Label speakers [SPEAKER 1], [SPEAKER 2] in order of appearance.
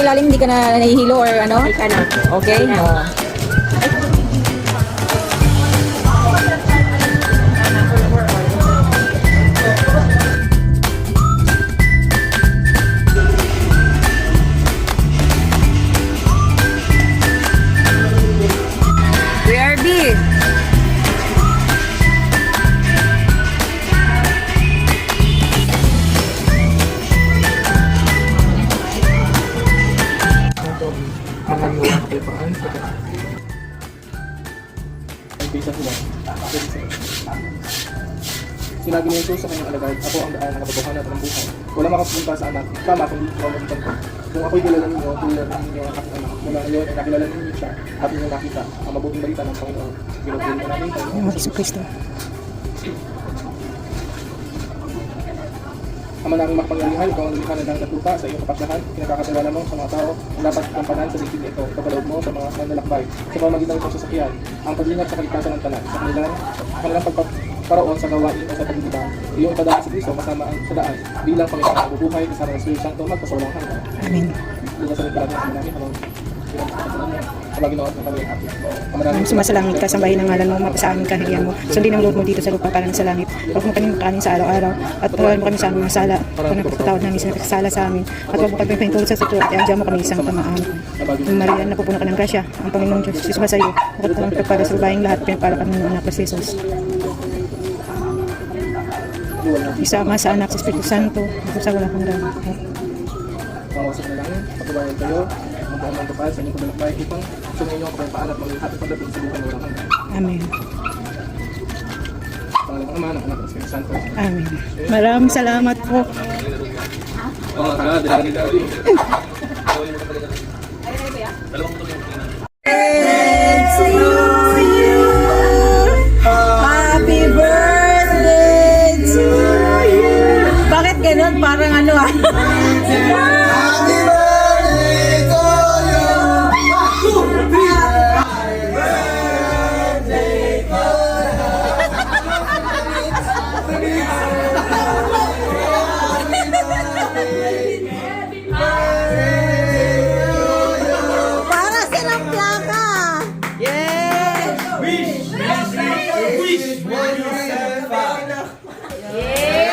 [SPEAKER 1] ilalim, hindi ka na nahihilo or ano?
[SPEAKER 2] Hindi ka na.
[SPEAKER 1] Okay. Oh. BRB.
[SPEAKER 3] Sinabi ni Jesus sa kanyang alagad, ako ang daan ng katotohanan at ng buhay. Wala makapunta sa anak, kama kundi ikaw mamuntan ko. Kung ako'y kilala ninyo, tulad ninyo ang aking anak. Mula ngayon ay nakilala ninyo siya at inyong nakita ang mabuting balita ng Panginoon. Ginugulin ka namin kayo.
[SPEAKER 1] Ang Isu Kristo.
[SPEAKER 3] Ama naming makapangyarihan, ikaw ang lumikha ng langit at lupa sa iyong kapasyahan. Pinagkakatiwala mo sa mga tao ang dapat kampanan sa daigdig ito. Kapaloob mo sa mga manlalakbay. Sa pamamagitan ng sasakyan, ang pag-ingat sa kaligtasan ng tanan. Sa kanilang pagpaparoon sa gawain o sa paglilibang. Iyong ipadaan sa Kristo kasama ang sa daan. Bilang Panginoon ang bubuhay kasama ng Espiritu Santo magpasawalang hanggan.
[SPEAKER 1] Amen.
[SPEAKER 3] Liga sa nagpalagay ang namin habang Panginoon at kami atin.
[SPEAKER 1] Sumasalangit ka, sambahin ang ngalan mo, mapasa amin kahiliyan mo. Sundin ang loob mo dito sa lupa para sa langit. Huwag mo kami makanin sa araw-araw. At patawarin mo kami sa aming mga sala. Kung napagpatawad namin sa nakasala sa amin. At huwag mo kami pahintulot sa suto. At iadya mo kami isang tamaan. Maria, napupuno ka ng grasya. Ang Panginoong Diyos, sisuha sa iyo. Bakit ka lang pagpada sa babaeng lahat, pinapala kami ng anak na Jesus. Isama sa anak sa Espiritu Santo. At sa wala kang dami.
[SPEAKER 3] Pangwasak na langit, patubayan kayo, magdaan ng kapal sa inyong paglalakbay, upang sungay niyo ang kapayapaan at maghihati pagdating sa bukan na walang hanggan.
[SPEAKER 1] Amen.
[SPEAKER 3] Pangalan ng Ama, ng Anak, ng Espiritu Santo.
[SPEAKER 1] Amen. Maraming salamat po. Happy birthday to you. Bakit ganun? Parang ano ah. Para silang plaka. Yes! Yay!